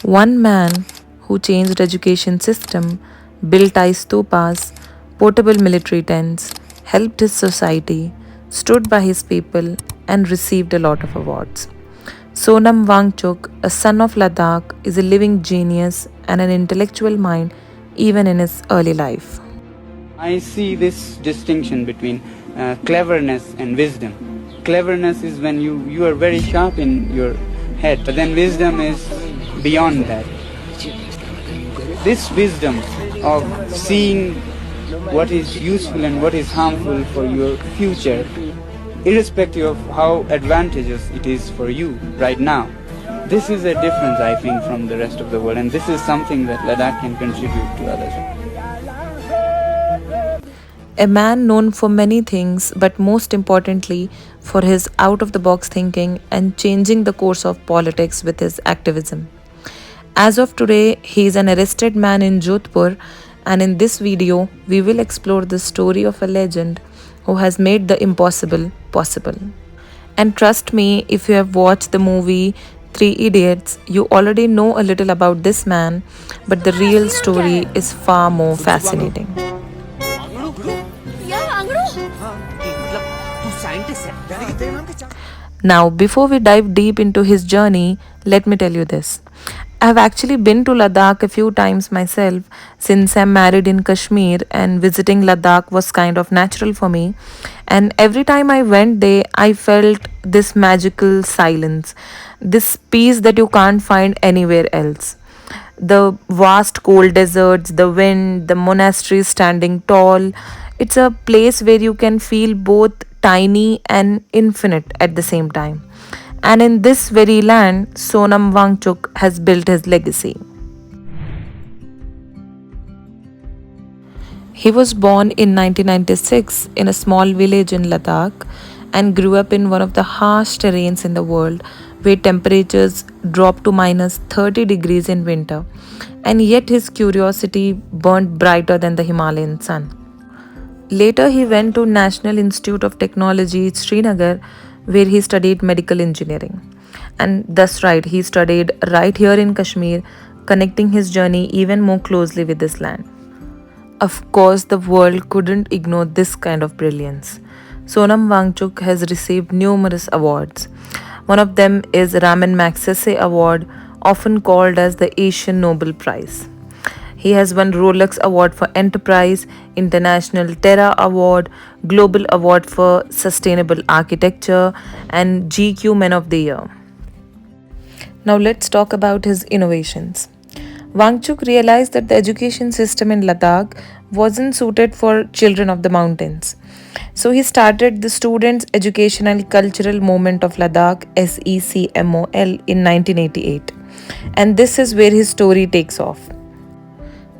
One man who changed education system, built ice stupas, portable military tents, helped his society, stood by his people, and received a lot of awards. Sonam Wangchuk, a son of Ladakh, is a living genius and an intellectual mind even in his early life. I see this distinction between cleverness and wisdom. Cleverness is when you are very sharp in your head, but then wisdom is beyond that. This wisdom of seeing what is useful and what is harmful for your future, irrespective of how advantageous it is for you right now. This is a difference, I think, from the rest of the world, and this is something that Ladakh can contribute to others. A man known for many things, but most importantly for his out of the box thinking and changing the course of politics with his activism. As of today, he is an arrested man in Jodhpur, and in this video, we will explore the story of a legend who has made the impossible possible. And trust me, if you have watched the movie Three Idiots, you already know a little about this man, but the real story is far more fascinating. Now, before we dive deep into his journey, let me tell you this. I have actually been to Ladakh a few times myself since I'm married in Kashmir, and visiting Ladakh was kind of natural for me. And every time I went there, I felt this magical silence, this peace that you can't find anywhere else. The vast cold deserts, the wind, the monasteries standing tall. It's a place where you can feel both tiny and infinite at the same time. And in this very land, Sonam Wangchuk has built his legacy. He was born in 1996 in a small village in Ladakh and grew up in one of the harsh terrains in the world where temperatures drop to minus 30 degrees in winter. And yet his curiosity burned brighter than the Himalayan sun. Later, he went to National Institute of Technology, Srinagar, where he studied medical engineering. And that's right, he studied right here in Kashmir, connecting his journey even more closely with this land. Of course, the world couldn't ignore this kind of brilliance. Sonam Wangchuk has received numerous awards. One of them is Raman Magsaysay Award, often called as the Asian Nobel Prize. He has won Rolex Award for Enterprise, International Terra Award, Global Award for Sustainable Architecture, and GQ Men of the Year. Now let's talk about his innovations. Wangchuk realized that the education system in Ladakh wasn't suited for children of the mountains. So he started the Students' Educational Cultural Movement of Ladakh SECMOL in 1988. And this is where his story takes off.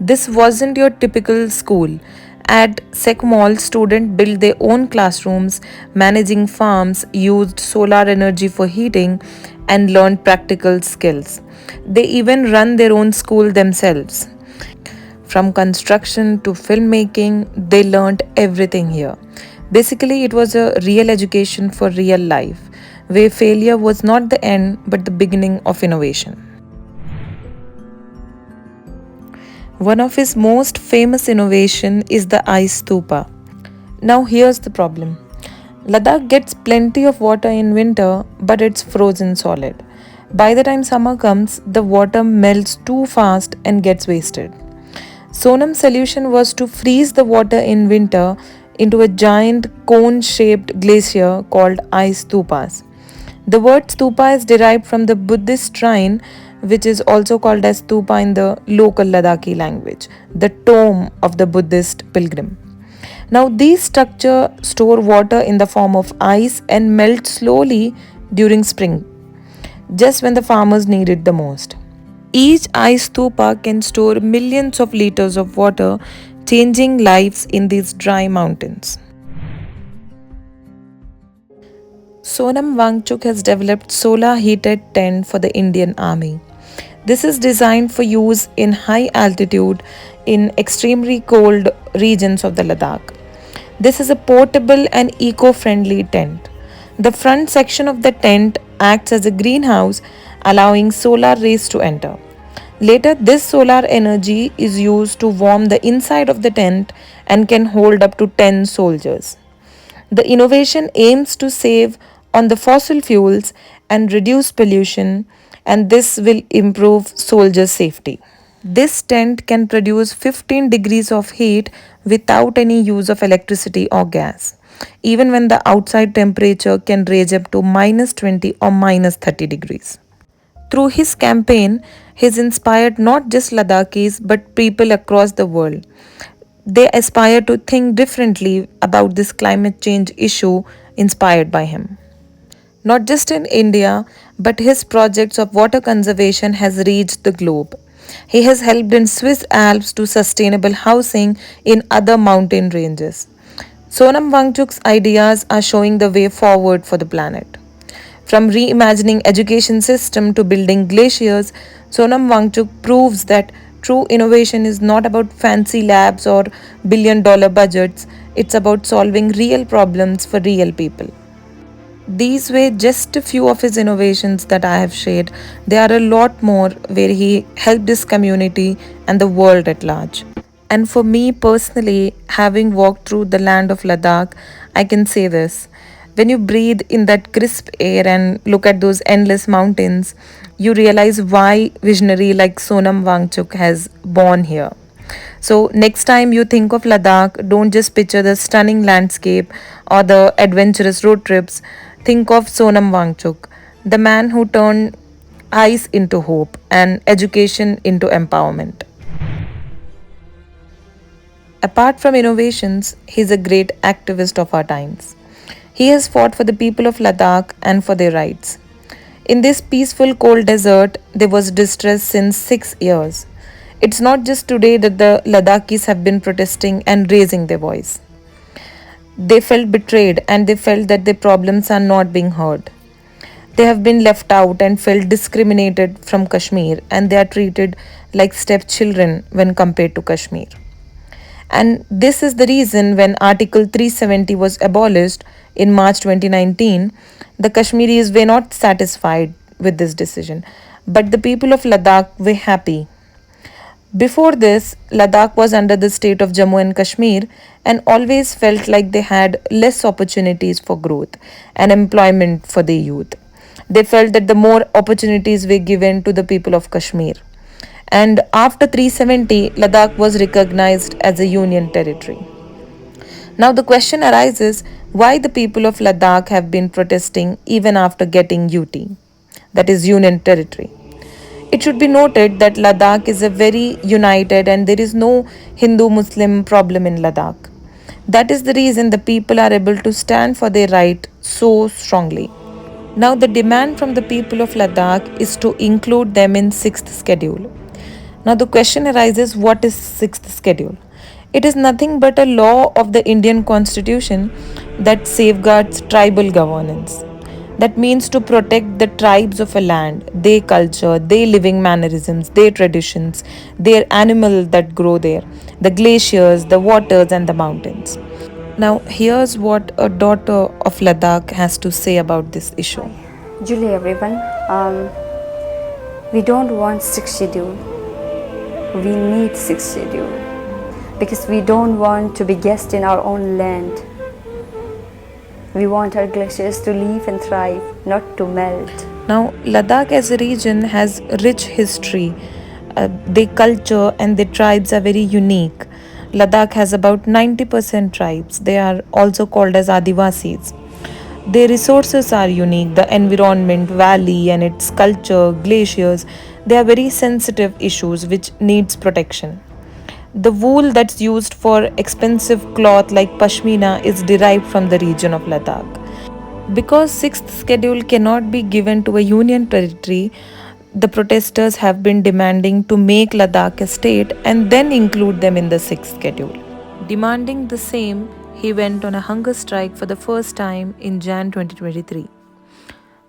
This wasn't your typical school. At SECMOL, students built their own classrooms, managing farms, used solar energy for heating, and learned practical skills. They even run their own school themselves. From construction to filmmaking, they learned everything here. Basically, it was a real education for real life, where failure was not the end but the beginning of innovation. One of his most famous innovation is the Ice Stupa. Now here's the problem. Ladakh gets plenty of water in winter, but it's frozen solid. By the time summer comes, the water melts too fast and gets wasted. Sonam's solution was to freeze the water in winter into a giant cone-shaped glacier called Ice Stupas. The word stupa is derived from the Buddhist shrine, which is also called as stupa in the local Ladakhi language, the tomb of the Buddhist pilgrim. Now, these structures store water in the form of ice and melt slowly during spring, just when the farmers need it the most. Each ice stupa can store millions of liters of water, changing lives in these dry mountains. Sonam Wangchuk has developed solar heated tent for the Indian Army. This is designed for use in high altitude in extremely cold regions of the Ladakh. This is a portable and eco-friendly tent. The front section of the tent acts as a greenhouse, allowing solar rays to enter. Later, this solar energy is used to warm the inside of the tent and can hold up to 10 soldiers. The innovation aims to save on the fossil fuels and reduce pollution, and this will improve soldier safety. This tent can produce 15 degrees of heat without any use of electricity or gas, even when the outside temperature can range up to minus 20 or minus 30 degrees. Through his campaign, he's inspired not just Ladakhis but people across the world. They aspire to think differently about this climate change issue inspired by him. Not just in India, but his projects of water conservation has reached the globe. He has helped in Swiss Alps to sustainable housing in other mountain ranges. Sonam Wangchuk's ideas are showing the way forward for the planet. From reimagining education system to building glaciers, Sonam Wangchuk proves that true innovation is not about fancy labs or billion-dollar budgets. It's about solving real problems for real people. These were just a few of his innovations that I have shared. There are a lot more where he helped his community and the world at large. And for me personally, having walked through the land of Ladakh, I can say this. When you breathe in that crisp air and look at those endless mountains, you realize why visionary like Sonam Wangchuk has born here. So, next time you think of Ladakh, don't just picture the stunning landscape or the adventurous road trips. Think of Sonam Wangchuk, the man who turned ice into hope and education into empowerment. Apart from innovations, he is a great activist of our times. He has fought for the people of Ladakh and for their rights. In this peaceful cold desert, there was distress since 6 years. It's not just today that the Ladakhis have been protesting and raising their voice. They felt betrayed and they felt that their problems are not being heard. They have been left out and felt discriminated from Kashmir, and they are treated like stepchildren when compared to Kashmir. And this is the reason when Article 370 was abolished in March 2019, the Kashmiris were not satisfied with this decision. But the people of Ladakh were happy. Before this, Ladakh was under the state of Jammu and Kashmir and always felt like they had less opportunities for growth and employment for their youth. They felt that the more opportunities were given to the people of Kashmir. And after 370, Ladakh was recognized as a union territory. Now the question arises why the people of Ladakh have been protesting even after getting UT, that is union territory. It should be noted that Ladakh is a very united and there is no Hindu Muslim problem in Ladakh. That is the reason the people are able to stand for their right so strongly. Now the demand from the people of Ladakh is to include them in 6th schedule. Now the question arises what is 6th schedule? It is nothing but a law of the Indian constitution that safeguards tribal governance. That means to protect the tribes of a land, their culture, their living mannerisms, their traditions, their animals that grow there, the glaciers, the waters, and the mountains. Now, here's what a daughter of Ladakh has to say about this issue. Julie, everyone. We don't want sixth schedule. We need sixth schedule because we don't want to be guests in our own land. We want our glaciers to live and thrive, not to melt. Now, Ladakh as a region has rich history. Their culture and their tribes are very unique. Ladakh has about 90% tribes. They are also called as Adivasis. Their resources are unique. The environment, valley and its culture, glaciers, they are very sensitive issues which needs protection. The wool that's used for expensive cloth like pashmina is derived from the region of Ladakh. Because 6th schedule cannot be given to a union territory, the protesters have been demanding to make Ladakh a state and then include them in the 6th schedule. Demanding the same, he went on a hunger strike for the first time in Jan 2023.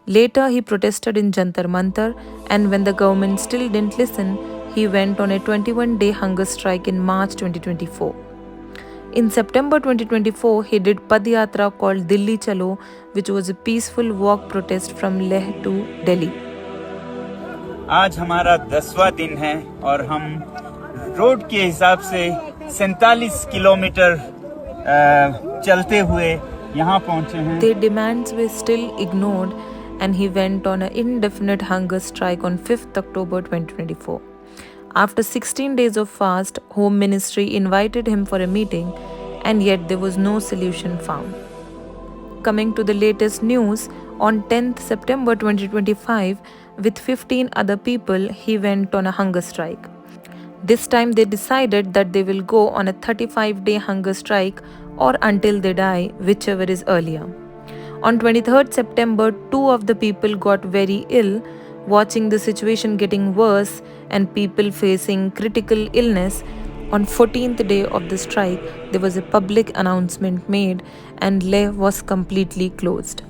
Later, he protested in Jantar Mantar, and when the government still didn't listen, he went on a 21-day hunger strike in March 2024. In September 2024, he did Padyatra called Dilli Chalo, which was a peaceful walk protest from Leh to Delhi. आज हमारा 10वां दिन है और हम road के हिसाब से 47 kilometre चलते हुए यहाँ पहुँचे हैं। Their demands were still ignored and he went on an indefinite hunger strike on 5th October 2024. After 16 days of fast, Home Ministry invited him for a meeting and yet there was no solution found. Coming to the latest news, on 10th September 2025, with 15 other people, he went on a hunger strike. This time they decided that they will go on a 35-day hunger strike or until they die, whichever is earlier. On 23rd September, two of the people got very ill. Watching the situation getting worse and people facing critical illness, on 14th day of the strike, there was a public announcement made and Leh was completely closed.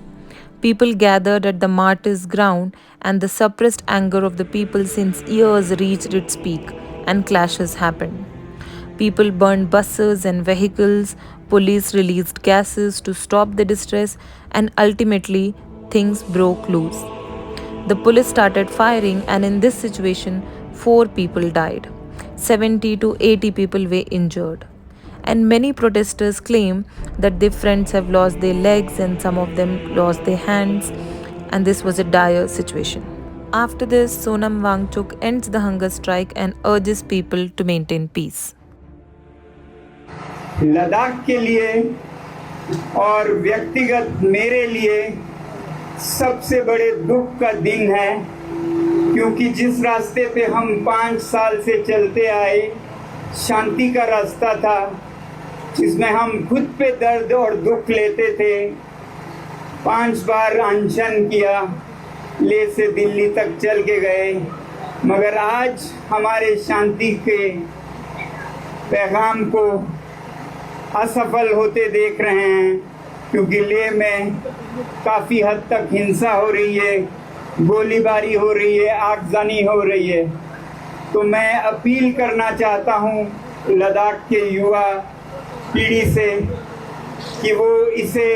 People gathered at the martyrs' ground and the suppressed anger of the people since years reached its peak and clashes happened. People burned buses and vehicles, police released gases to stop the distress, and ultimately things broke loose. The police started firing, and in this situation, 4 people died. 70 to 80 people were injured. And many protesters claim that their friends have lost their legs and some of them lost their hands, and this was a dire situation. After this, Sonam Wangchuk ends the hunger strike and urges people to maintain peace. Ladakh के लिए और व्यक्तिगत मेरे लिए सबसे बड़े दुख का दिन है, क्योंकि जिस रास्ते पे हम 5 साल से चलते आए, शांति का रास्ता था जिसमें हम खुद पे दर्द और दुख लेते थे। 5 बार अनशन किया, ले से दिल्ली तक चल के गए, मगर आज हमारे शांति के पैगाम को असफल होते देख रहे हैं, क्योंकि लेह में काफ़ी हद तक हिंसा हो रही है, गोलीबारी हो रही है, आगजनी हो रही है। तो मैं अपील करना चाहता हूँ लद्दाख के युवा पीढ़ी से कि वो इसे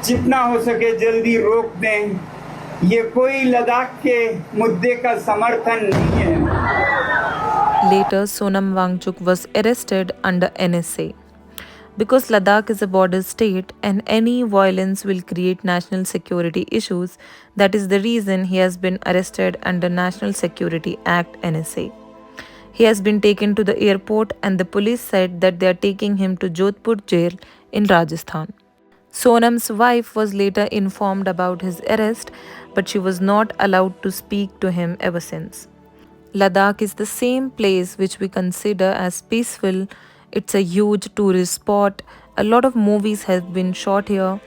जितना हो सके जल्दी रोक दें। ये कोई लद्दाख के मुद्दे का समर्थन नहीं है। Later, Sonam Wangchuk was arrested under NSA. Because Ladakh is a border state and any violence will create national security issues, that is the reason he has been arrested under National Security Act NSA. He has been taken to the airport and the police said that they are taking him to Jodhpur jail in Rajasthan. Sonam's wife was later informed about his arrest, but she was not allowed to speak to him ever since. Ladakh is the same place which we consider as peaceful. It's a huge tourist spot. A lot of movies have been shot here,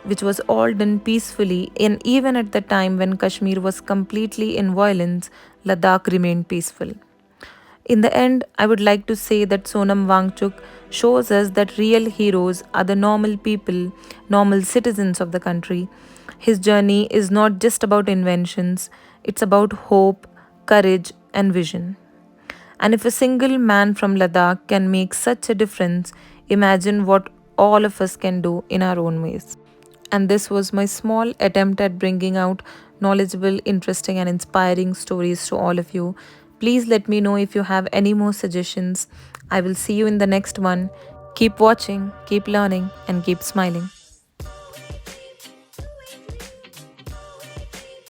which was all done peacefully. And even at the time when Kashmir was completely in violence, Ladakh remained peaceful. In the end, I would like to say that Sonam Wangchuk shows us that real heroes are the normal people, normal citizens of the country. His journey is not just about inventions, it's about hope, courage, and vision. And if a single man from Ladakh can make such a difference, imagine what all of us can do in our own ways. And this was my small attempt at bringing out knowledgeable, interesting, and inspiring stories to all of you. Please let me know if you have any more suggestions. I will see you in the next one. Keep watching, keep learning, and keep smiling.